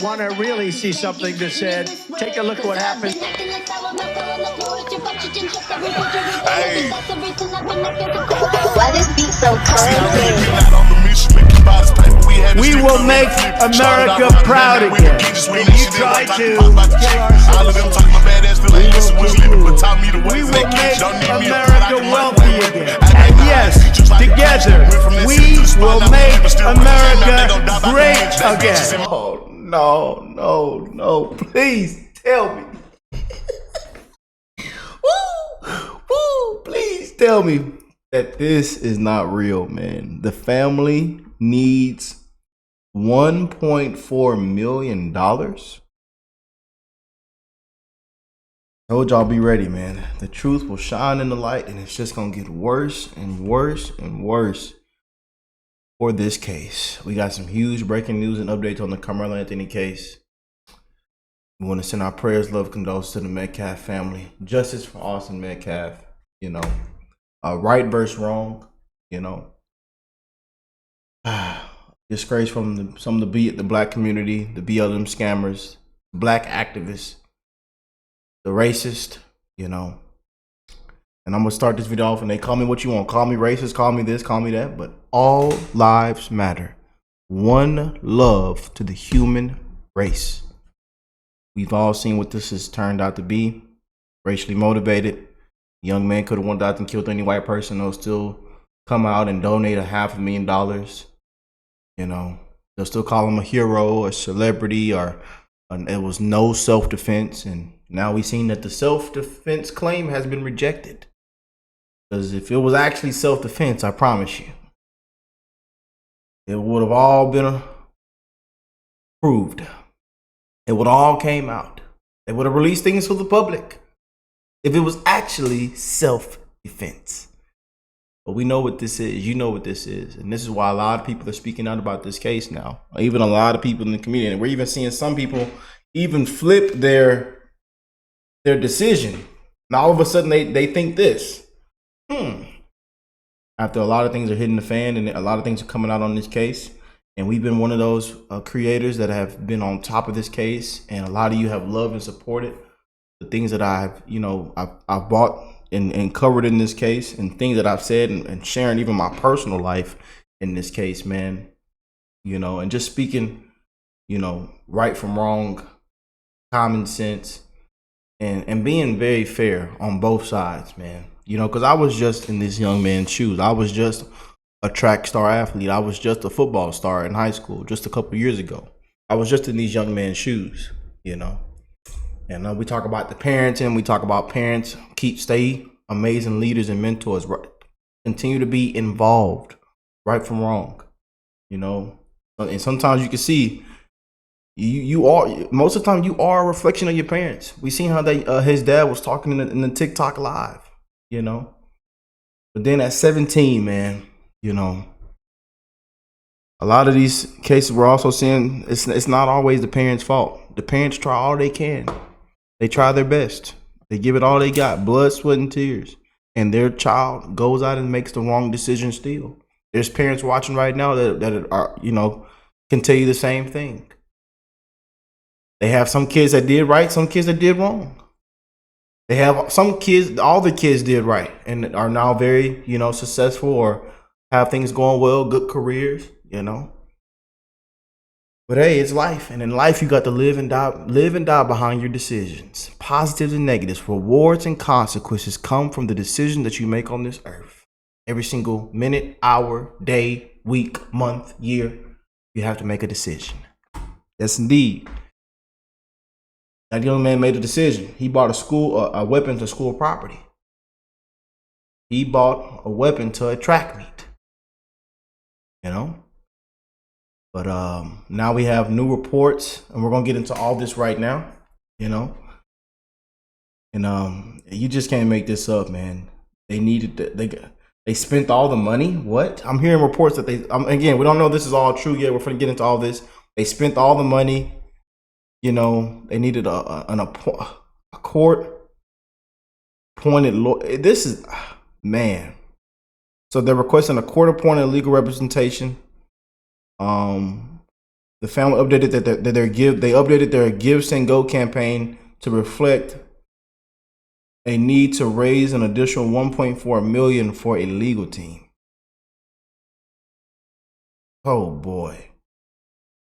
Want to really see something that said, take a look at what happened. Why this beat so cold? We will make America proud again. And you try to kill our we will make America wealthy again. And yes, together, we will make America great again. Oh, no. Please tell me. Woo, please tell me that this is not real, man. The family needs $1.4 million. Told y'all be ready, man. The truth will shine in the light, and it's just gonna get worse and worse and worse for this case. We got some huge breaking news and updates on the Karmelo Anthony case. We want to send our prayers, love, condolences to the Metcalf family. Justice for Austin Metcalf. You know, right versus wrong. You know, disgrace from some of the black community, the BLM scammers, black activists, the racist. You know, and I'm gonna start this video off, and they call me what you want. Call me racist, call me this, call me that, but all lives matter. One love to the human race. We've all seen what this has turned out to be. Racially motivated. Young man could have went out and killed any white person. They'll still come out and donate $500,000. You know, they'll still call him a hero, a celebrity, or it was no self-defense. And now we've seen that the self-defense claim has been rejected. Because if it was actually self-defense, I promise you, it would have all been proved. It would all came out. They would have released things to the public if it was actually self-defense. But we know what this is. You know what this is. And this is why a lot of people are speaking out about this case now. Even a lot of people in the community. And we're even seeing some people even flip their decision. Now all of a sudden they think this. After a lot of things are hitting the fan and a lot of things are coming out on this case. And we've been one of those creators that have been on top of this case. And a lot of you have loved and supported the things that I've bought and covered in this case, and things that I've said and sharing even my personal life in this case, man. You know, and just speaking, you know, right from wrong, common sense, and being very fair on both sides, man. You know, because I was just in this young man's shoes. I was just a track star athlete. I was just a football star in high school just a couple years ago. I was just in these young men's shoes, you know. And we talk about the parenting. We talk about parents stay amazing leaders and mentors. Right? Continue to be involved, right from wrong, you know. And sometimes you can see you are, most of the time you are a reflection of your parents. We seen how his dad was talking in the TikTok live, you know. But then at 17, man, you know, a lot of these cases we're also seeing it's not always the parents' fault. The parents try all they can. They try their best. They give it all they got, blood, sweat, and tears. And their child goes out and makes the wrong decision still. There's parents watching right now that are, you know, can tell you the same thing. They have some kids that did right, some kids that did wrong. They have some kids, all the kids did right and are now very, you know, successful or have things going well, good careers, you know. But hey, it's life. And in life, you got to live and die behind your decisions. Positives and negatives, rewards and consequences come from the decision that you make on this earth. Every single minute, hour, day, week, month, year, you have to make a decision. Yes, indeed. That young man made a decision. He bought a weapon to school property. He bought a weapon to a track meet. You know? But now we have new reports, and we're gonna get into all this right now, you know. And you just can't make this up, man. They spent all the money. What? I'm hearing reports that again, we don't know if this is all true yet. We're gonna get into all this. They spent all the money. You know, they needed a court appointed lawyer. This is, man. So they're requesting a court appointed legal representation. The family updated they updated their Give Send Go campaign to reflect a need to raise an additional 1.4 million for a legal team. Oh boy.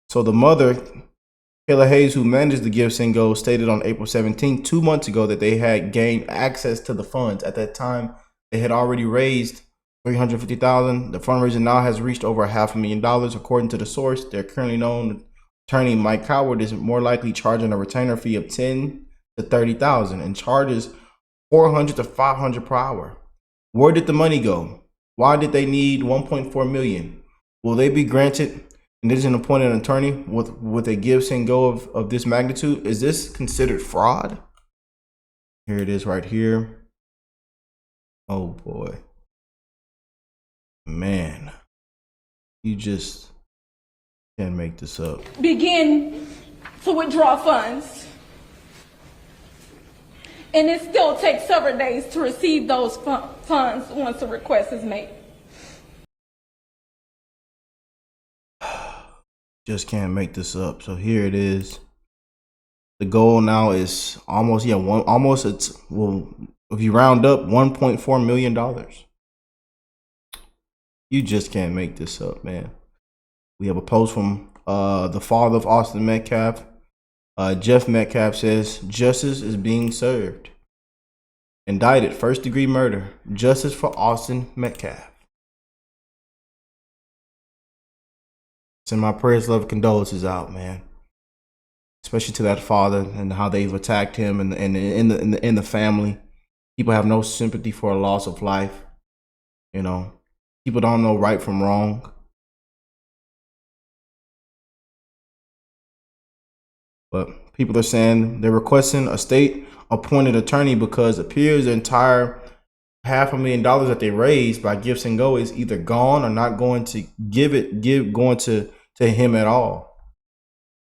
So the mother, Kayla Hayes, who managed the Give Send Go, stated on April 17th, 2 months ago, that they had gained access to the funds. At that time, they had already raised $350,000. The fundraiser now has reached over $500,000. According to the source, their currently known attorney Mike Howard is more likely charging a retainer fee of $10,000 to $30,000 and charges $400 to $500 per hour. Where did the money go? Why did they need $1.4 million? Will they be granted and there's an appointed attorney with a Give Send Go of this magnitude? Is this considered fraud? Here it is right here. Oh boy. Man, you just can't make this up. Begin to withdraw funds. And it still takes several days to receive those funds once a request is made. Just can't make this up. So here it is. The goal now is almost, if you round up, $1.4 million. You just can't make this up, man. We have a post from the father of Austin Metcalf. Jeff Metcalf says, justice is being served. Indicted, first-degree murder. Justice for Austin Metcalf. Send my prayers, love, and condolences out, man. Especially to that father and how they've attacked him and in the family. People have no sympathy for a loss of life. You know, people don't know right from wrong. But people are saying they're requesting a state-appointed attorney because it appears the entire $500,000 that they raised by Give Send Go is either gone or not going to going to him at all.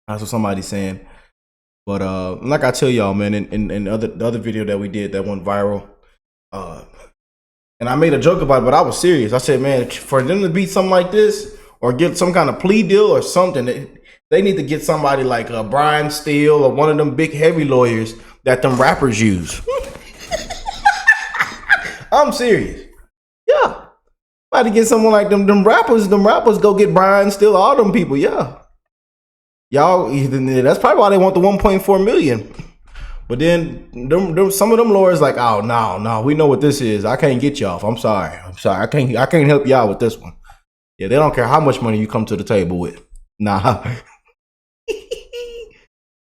That's what somebody's saying. But like I tell y'all, man, in the other video that we did that went viral, and I made a joke about it, but I was serious. I said, man, for them to beat something like this or get some kind of plea deal or something, they need to get somebody like Brian Steele or one of them big heavy lawyers that them rappers use. I'm serious. Yeah. About to get someone like them rappers. Them rappers go get Brian Steele, all them people. Yeah. Y'all, that's probably why they want the 1.4 million. But then some of them lawyers like, oh no, we know what this is. I can't get you off. I'm sorry. I can't help you out with this one. Yeah, they don't care how much money you come to the table with. Nah.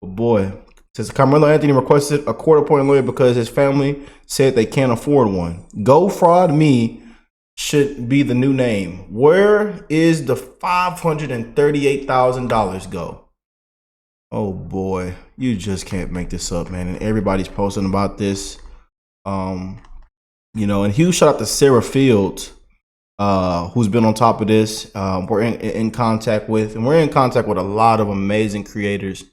But boy, says Karmelo Anthony requested a court-appointed lawyer because his family said they can't afford one. Go Fraud Me should be the new name. Where is the $538,000 go? Oh boy, you just can't make this up, man. And everybody's posting about this. You know, and huge shout out to Sarah Fields, who's been on top of this. We're in contact with, and we're in contact with a lot of amazing creators.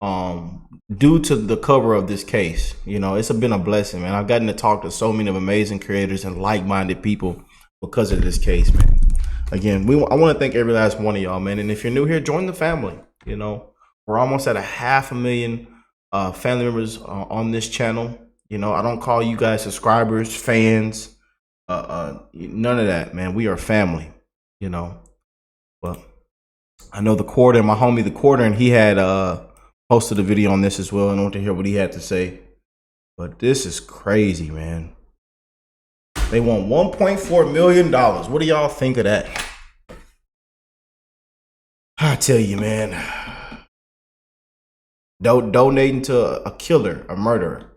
Due to the cover of this case, you know, it's been a blessing, man. I've gotten to talk to so many amazing creators and like-minded people because of this case, man. Again, I want to thank every last one of y'all, man. And if you're new here, join the family. You know, we're almost at 500,000 family members on this channel. You know, I don't call you guys subscribers, fans, none of that, man. We are family, you know. But I know the Quarter, my homie, the Quarter, and he had posted a video on this as well, and I want to hear what he had to say. But this is crazy, man. They want $1.4 million. What do y'all think of that? I tell you, man. Donating to a killer, a murderer.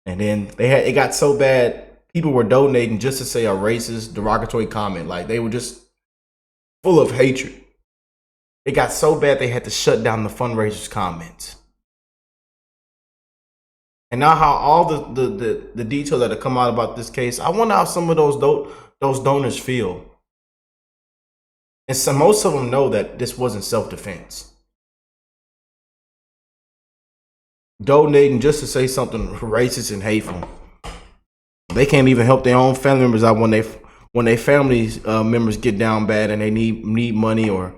And then it got so bad, people were donating just to say a racist, derogatory comment. Like, they were just full of hatred. It got so bad they had to shut down the fundraisers comments. And now how all the details that have come out about this case, I wonder how some of those donors feel. And so most of them know that this wasn't self-defense. Donating just to say something racist and hateful. They can't even help their own family members out when they families members get down bad and they need money, or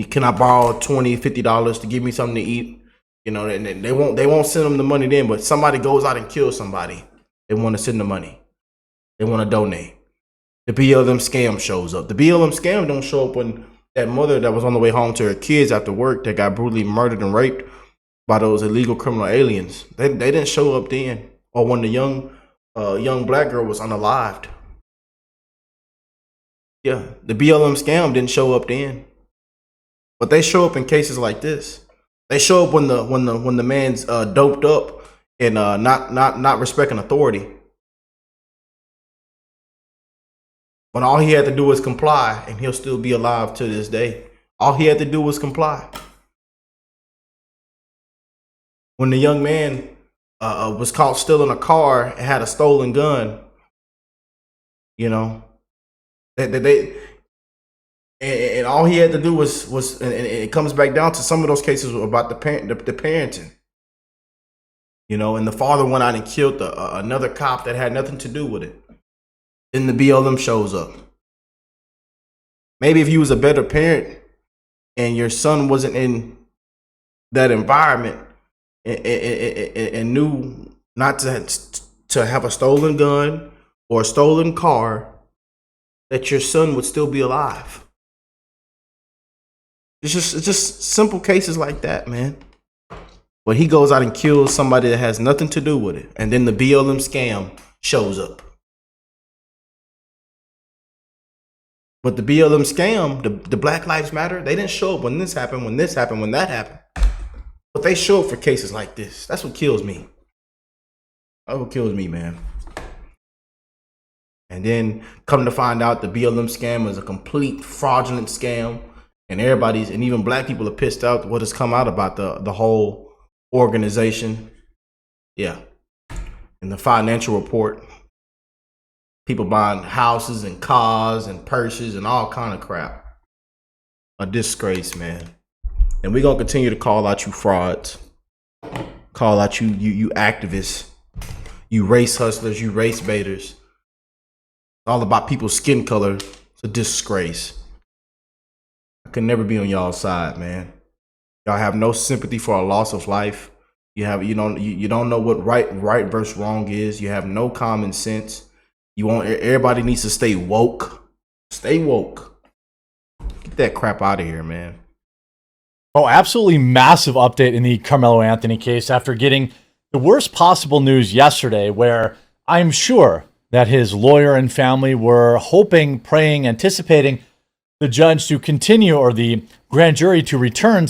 Can I borrow $20, $50 to give me something to eat? You know, and they won't send them the money then. But somebody goes out and kills somebody, they want to send the money. They want to donate. The BLM scam shows up. The BLM scam don't show up when that mother that was on the way home to her kids after work that got brutally murdered and raped by those illegal criminal aliens. They didn't show up then, or when the young black girl was unalived. Yeah, the BLM scam didn't show up then, but they show up in cases like this. They show up when the man's doped up and not respecting authority. But all he had to do was comply, and he'll still be alive to this day. All he had to do was comply. When the young man was caught stealing a car and had a stolen gun, you know, and all he had to do was and it comes back down to some of those cases about the parenting, you know, and the father went out and killed another cop that had nothing to do with it. Then the BLM shows up. Maybe if you was a better parent and your son wasn't in that environment and knew not to have a stolen gun or a stolen car, that your son would still be alive. It's just simple cases like that, man. But he goes out and kills somebody that has nothing to do with it, and then the BLM scam shows up. But the BLM scam, the Black Lives Matter, they didn't show up when this happened, when that happened. But they show up for cases like this. That's what kills me. That's what kills me, man. And then come to find out the BLM scam is a complete fraudulent scam. And and even black people are pissed out what has come out about the whole organization. Yeah. In the financial report. People buying houses and cars and purses and all kind of crap. A disgrace, man. And we're going to continue to call out you frauds. Call out you activists. You race hustlers, you race baiters. All about people's skin color. It's a disgrace. I could never be on y'all's side, man. Y'all have no sympathy for a loss of life. You don't know what right versus wrong is. You have no common sense. Everybody needs to stay woke. Stay woke. Get that crap out of here, man. Oh, absolutely massive update in the Karmelo Anthony case after getting the worst possible news yesterday, where I'm sure that his lawyer and family were hoping, praying, anticipating the judge to continue, or the grand jury to return,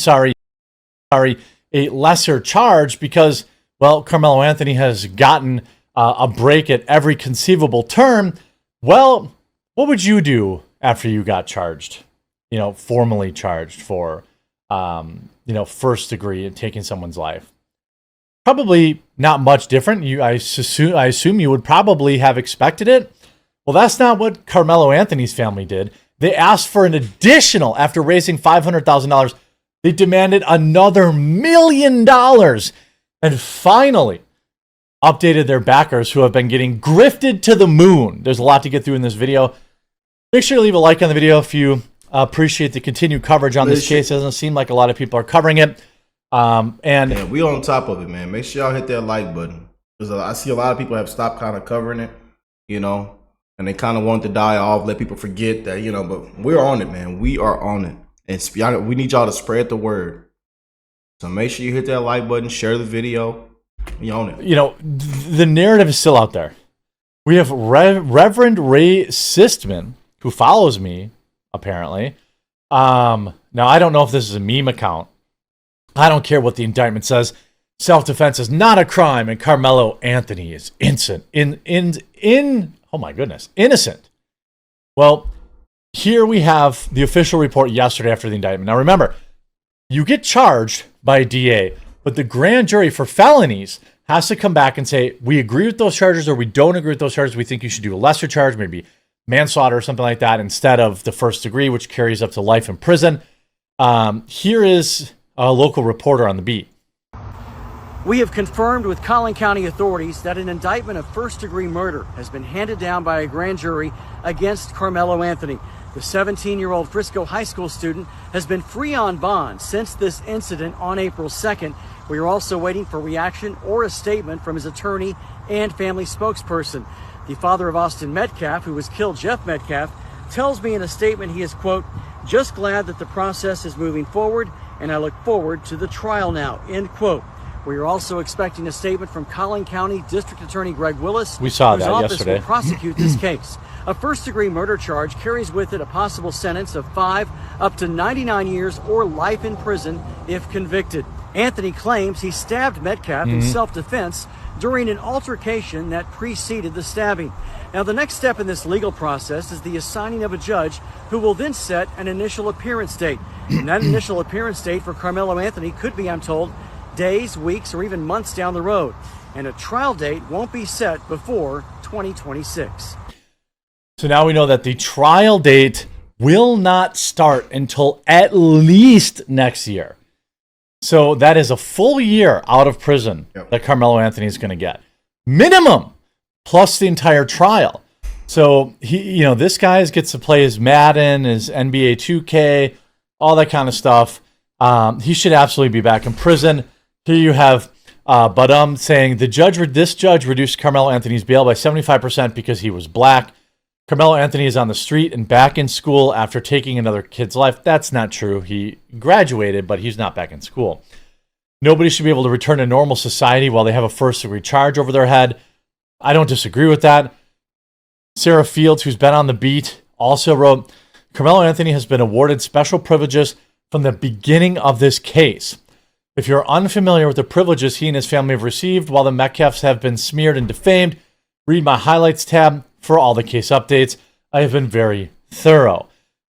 a lesser charge, because, well, Karmelo Anthony has gotten a break at every conceivable term. Well, what would you do after you got charged, formally charged for, first degree and taking someone's life? Probably not much different. I assume you would probably have expected it. Well, that's not what Karmelo Anthony's family did. They asked for an additional, after raising $500,000, they demanded another $1 million, and finally updated their backers, who have been getting grifted to the moon. There's a lot to get through in this video. Make sure to leave a like on the video if you appreciate the continued coverage on this case. It doesn't seem like a lot of people are covering it. Yeah, we on top of it, man. Make sure y'all hit that like button, because I see a lot of people have stopped kind of covering it, and they kind of want to die off, let people forget that, but we're on it, man. We are on it. And we need y'all to spread the word. So make sure you hit that like button, share the video. We own it. The narrative is still out there. We have Reverend Ray Sistman, who follows me, apparently. Now, I don't know if this is a meme account. I don't care what the indictment says. Self-defense is not a crime, and Karmelo Anthony is innocent. Oh my goodness, innocent. Well, here we have the official report yesterday after the indictment. Now remember, you get charged by a DA, but the grand jury for felonies has to come back and say, we agree with those charges or we don't agree with those charges. We think you should do a lesser charge, maybe manslaughter or something like that, instead of the first degree, which carries up to life in prison. Here is a local reporter on the beat. We have confirmed with Collin County authorities that an indictment of first-degree murder has been handed down by a grand jury against Karmelo Anthony. The 17-year-old Frisco High School student has been free on bond since this incident on April 2nd. We are also waiting for reaction or a statement from his attorney and family spokesperson. The father of Austin Metcalf, who was killed, Jeff Metcalf, tells me in a statement he is, quote, just glad that the process is moving forward and I look forward to the trial now, end quote. We are also expecting a statement from Collin County District Attorney Greg Willis, we saw whose that office yesterday. will prosecute this case. A first-degree murder charge carries with it a possible sentence of 5 up to 99 years or life in prison if convicted. Anthony claims he stabbed Metcalf in self-defense during an altercation that preceded the stabbing. Now, the next step in this legal process is the assigning of a judge who will then set an initial appearance date. And that initial appearance date for Karmelo Anthony could be, I'm told, days, weeks, or even months down the road. And a trial date won't be set before 2026. So now we know that the trial date will not start until at least next year. So that is a full year out of prison that Karmelo Anthony is going to get. Minimum, plus the entire trial. So he, this guy gets to play his Madden, his NBA 2K, all that kind of stuff. He should absolutely be back in prison. Here you have Badum saying this judge reduced Karmelo Anthony's bail by 75% because he was black. Karmelo Anthony is on the street and back in school after taking another kid's life. That's not true. He graduated, but he's not back in school. Nobody should be able to return to normal society while they have a first-degree charge over their head. I don't disagree with that. Sarah Fields, who's been on the beat, also wrote, Karmelo Anthony has been awarded special privileges from the beginning of this case. If you're unfamiliar with the privileges he and his family have received while the Metcalfs have been smeared and defamed, read my highlights tab for all the case updates. I have been very thorough.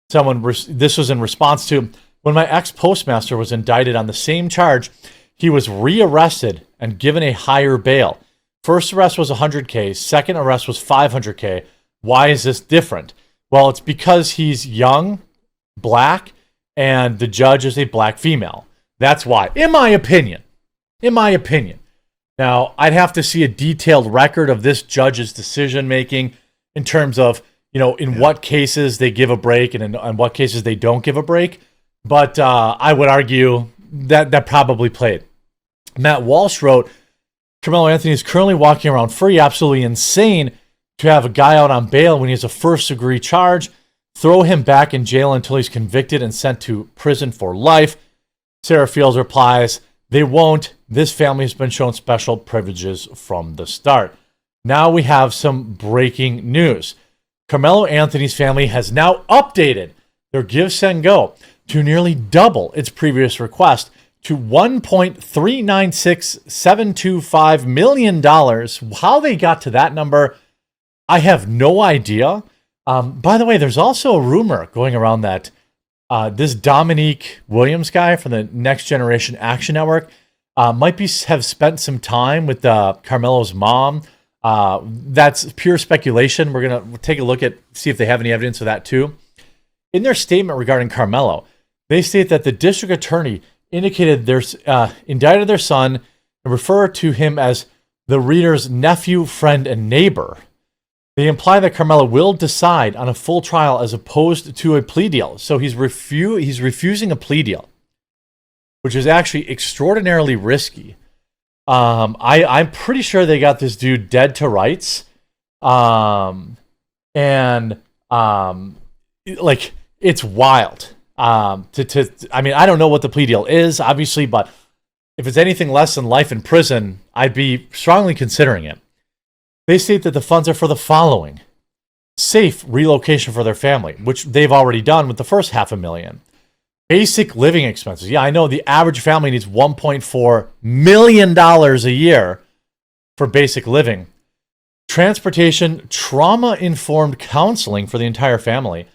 This was in response to when my ex-postmaster was indicted on the same charge, he was rearrested and given a higher bail. First arrest was $100K, second arrest was $500K. Why is this different? Well, it's because he's young, black, and the judge is a black female. That's why, in my opinion. Now, I'd have to see a detailed record of this judge's decision-making in terms of, in what cases they give a break and in what cases they don't give a break. But I would argue that probably played. Matt Walsh wrote, Karmelo Anthony is currently walking around free, absolutely insane to have a guy out on bail when he has a first-degree charge. Throw him back in jail until he's convicted and sent to prison for life. Sarah Fields replies, they won't. This family has been shown special privileges from the start. Now we have some breaking news. Karmelo Anthony's family has now updated their Give, Send, Go to nearly double its previous request to $1.396725 million. How they got to that number, I have no idea. By the way, there's also a rumor going around that this Dominique Williams guy from the Next Generation Action Network might have spent some time with Carmelo's mom. That's pure speculation. We're going to take a look see if they have any evidence of that too. In their statement regarding Karmelo, they state that the district attorney indicated indicted their son and refer to him as the reader's nephew, friend, and neighbor. They imply that Karmelo will decide on a full trial as opposed to a plea deal. So he's refusing a plea deal, which is actually extraordinarily risky. I'm pretty sure they got this dude dead to rights. It's wild. I don't know what the plea deal is, obviously, but if it's anything less than life in prison, I'd be strongly considering it. They state that the funds are for the following: safe relocation for their family, which they've already done with the first $500,000. Basic living expenses. Yeah, I know the average family needs $1.4 million a year for basic living. Transportation, trauma-informed counseling for the entire family.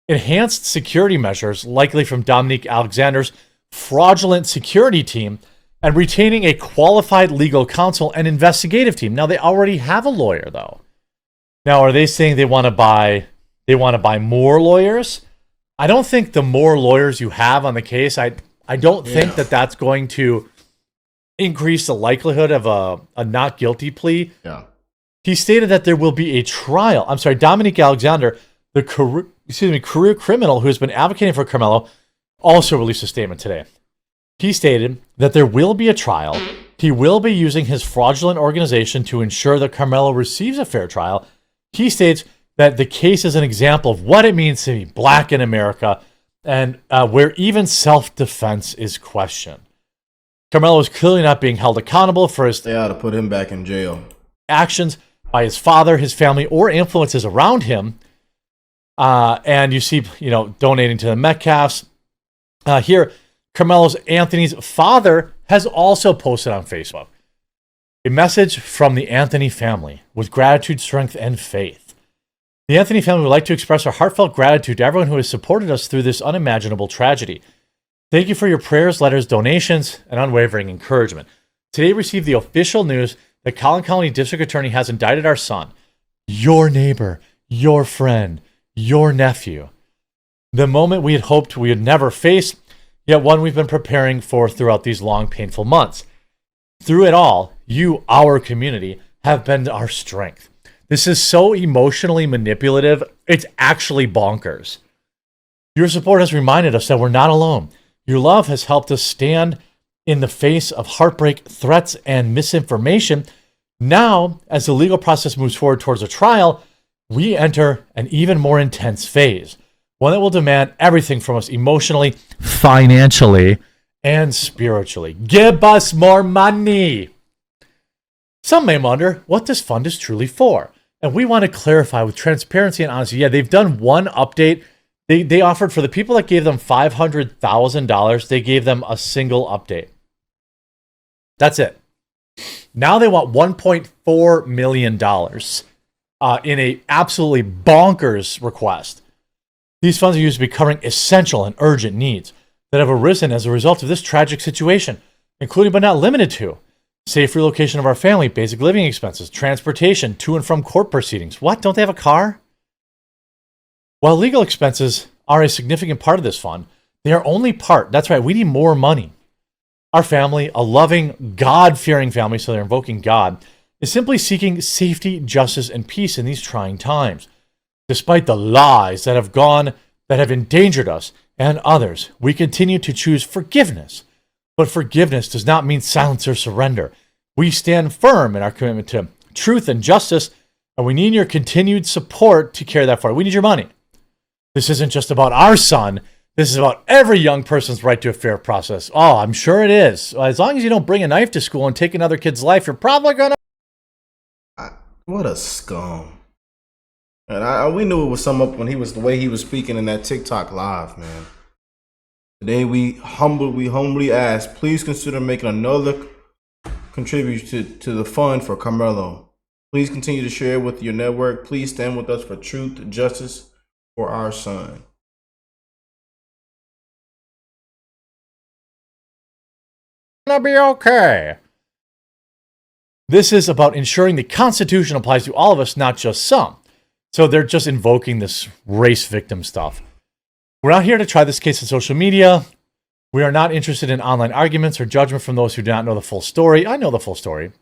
Enhanced security measures, likely from Dominique Alexander's fraudulent security team, and retaining a qualified legal counsel and investigative team. Now, they already have a lawyer, though. Now, are they saying they want to buy more lawyers? I don't think the more lawyers you have on the case, I don't think that that's going to increase the likelihood of a not guilty plea. Yeah. He stated that there will be a trial. I'm sorry, Dominique Alexander, the career criminal who has been advocating for Karmelo, also released a statement today. He stated that there will be a trial. He will be using his fraudulent organization to ensure that Karmelo receives a fair trial. He states that the case is an example of what it means to be black in America, and where even self-defense is questioned. Karmelo is clearly not being held accountable for his They ought to put him back in jail. actions by his father, his family, or influences around him. And you see, donating to the Metcalfs. Here, Carmelo's Anthony's father has also posted on Facebook a message from the Anthony family with gratitude, strength, and faith. The Anthony family would like to express our heartfelt gratitude to everyone who has supported us through this unimaginable tragedy. Thank you for your prayers, letters, donations, and unwavering encouragement. Today received the official news that Collin County District Attorney has indicted our son, your neighbor, your friend, your nephew. The moment we had hoped we would never face, yet one we've been preparing for throughout these long, painful months. Through it all, you, our community, have been our strength. This is so emotionally manipulative, it's actually bonkers. Your support has reminded us that we're not alone. Your love has helped us stand in the face of heartbreak, threats, and misinformation. Now, as the legal process moves forward towards a trial, we enter an even more intense phase, one that will demand everything from us emotionally, financially, and spiritually. Give us more money. Some may wonder what this fund is truly for. And we want to clarify with transparency and honesty. Yeah, they've done one update. They offered for the people that gave them $500,000, they gave them a single update. That's it. Now they want $1.4 million in a absolutely bonkers request. These funds are used to be covering essential and urgent needs that have arisen as a result of this tragic situation, including but not limited to safe relocation of our family, basic living expenses, transportation to and from court proceedings. What? Don't they have a car? While legal expenses are a significant part of this fund, they are only part. That's right, we need more money. Our family, a loving, God-fearing family, so they're invoking God, is simply seeking safety, justice, and peace in these trying times. Despite the lies that have endangered us and others, we continue to choose forgiveness. But forgiveness does not mean silence or surrender. We stand firm in our commitment to truth and justice, and we need your continued support to carry that forward. We need your money. This isn't just about our son. This is about every young person's right to a fair process. Oh, I'm sure it is. As long as you don't bring a knife to school and take another kid's life, you're probably going to... What a scum. And we knew it was some up when the way he was speaking in that TikTok live, man. Today we humbly ask, please consider making another contribution to the fund for Karmelo. Please continue to share with your network. Please stand with us for truth, justice for our son. Gonna be okay. This is about ensuring the Constitution applies to all of us, not just some. So they're just invoking this race victim stuff. We're not here to try this case on social media. We are not interested in online arguments or judgment from those who do not know the full story. I know the full story.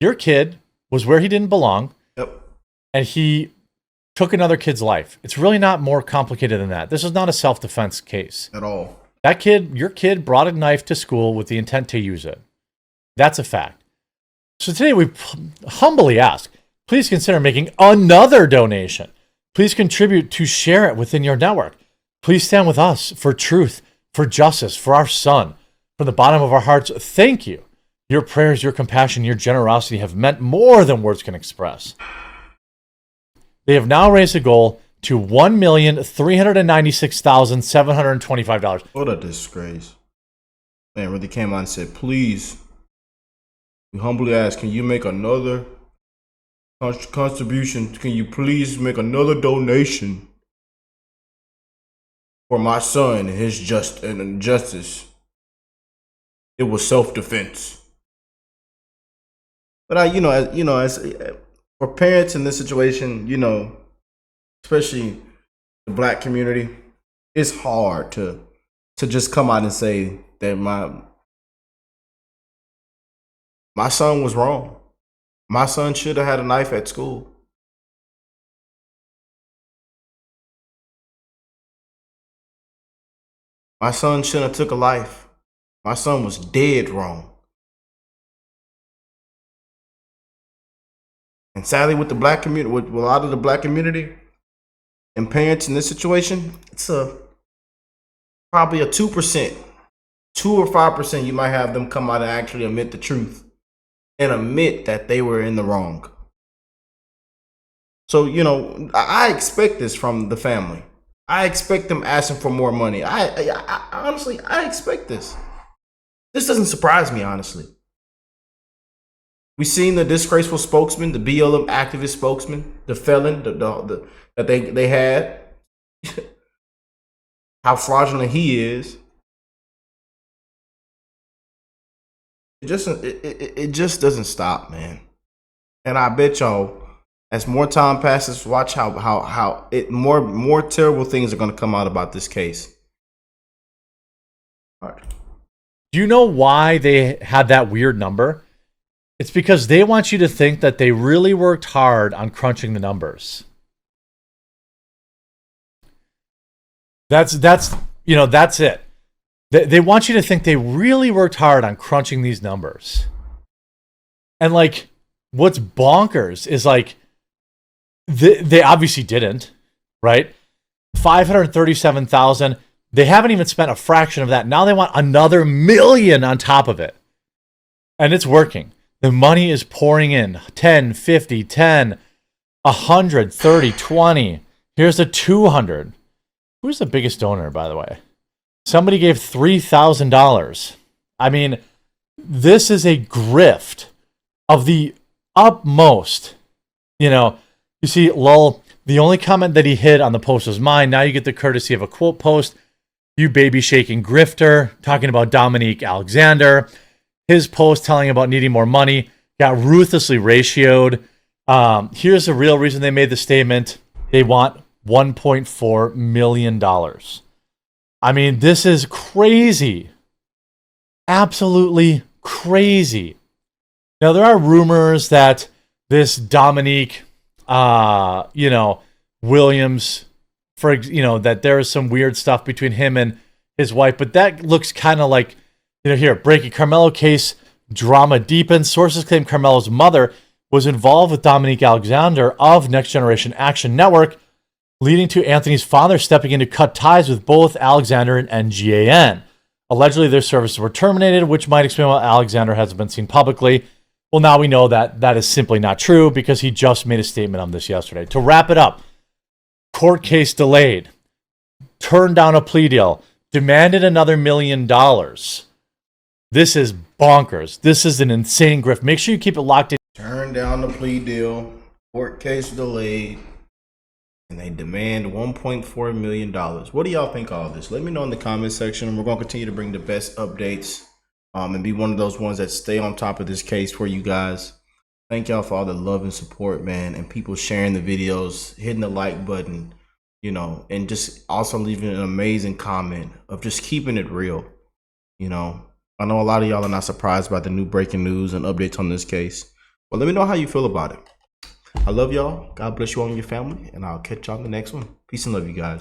Your kid was where he didn't belong. Yep. And he took another kid's life. It's really not more complicated than that. This is not a self-defense case. At all. Your kid brought a knife to school with the intent to use it. That's a fact. So today we humbly ask, please consider making another donation. Please contribute to share it within your network. Please stand with us for truth, for justice, for our son. From the bottom of our hearts, thank you. Your prayers, your compassion, your generosity have meant more than words can express. They have now raised a goal to $1,396,725. What a disgrace. Man really came out and said, please, we humbly ask, can you make another contribution? Can you please make another donation for my son and his justice? It was self-defense. But as for parents in this situation, especially the black community, it's hard to just come out and say that my son was wrong. My son should have had a knife at school. My son shouldn't have took a life. My son was dead wrong. And sadly, with the black community, with a lot of the black community and parents in this situation, it's probably a 2%, 2 or 5%. You might have them come out and actually admit the truth and admit that they were in the wrong. So, you know, I expect this from the family. I expect them asking for more money. I honestly, I expect this. This doesn't surprise me, honestly. We've seen the disgraceful spokesman, the BLM activist spokesman, the felon, that they had. How fraudulent he is. It just doesn't stop, man. And I bet y'all, as more time passes, watch how more terrible things are going to come out about this case. All right. Do you know why they had that weird number? It's because they want you to think that they really worked hard on crunching the numbers. That's it. They want you to think they really worked hard on crunching these numbers. And like, what's bonkers is like, they obviously didn't, right? 537,000. They haven't even spent a fraction of that. Now they want another million on top of it. And it's working. The money is pouring in. 10, 50, 10, 100, 30, 20. Here's a 200. Who's the biggest donor, by the way? Somebody gave $3,000. I mean, this is a grift of the utmost. You know, you see, lol, the only comment that he hid on the post was mine. Now you get the courtesy of a quote post. You baby shaking grifter, talking about Dominique Alexander. His post telling about needing more money got ruthlessly ratioed. Here's the real reason they made the statement. They want $1.4 million. I mean, this is crazy. Absolutely crazy. Now, there are rumors that this Dominique, Williams, that there is some weird stuff between him and his wife, but that looks kind of like, here, breaking Karmelo case, drama deepens. Sources claim Karmelo's mother was involved with Dominique Alexander of Next Generation Action Network, leading to Anthony's father stepping in to cut ties with both Alexander and NGAN. Allegedly, their services were terminated, which might explain why Alexander hasn't been seen publicly. Well, now we know that that is simply not true because he just made a statement on this yesterday. To wrap it up, court case delayed, turned down a plea deal, demanded another $1 million. This is bonkers. This is an insane grift. Make sure you keep it locked in. Turn down the plea deal, court case delayed, and they demand $1.4 million. What do y'all think of all this? Let me know in the comment section. We're going to continue to bring the best updates and be one of those ones that stay on top of this case for you guys. Thank y'all for all the love and support, man, and people sharing the videos, hitting the like button, and just also leaving an amazing comment of just keeping it real. I know a lot of y'all are not surprised by the new breaking news and updates on this case, but let me know how you feel about it. I love y'all. God bless you all and your family, and I'll catch y'all in the next one. Peace and love, you guys.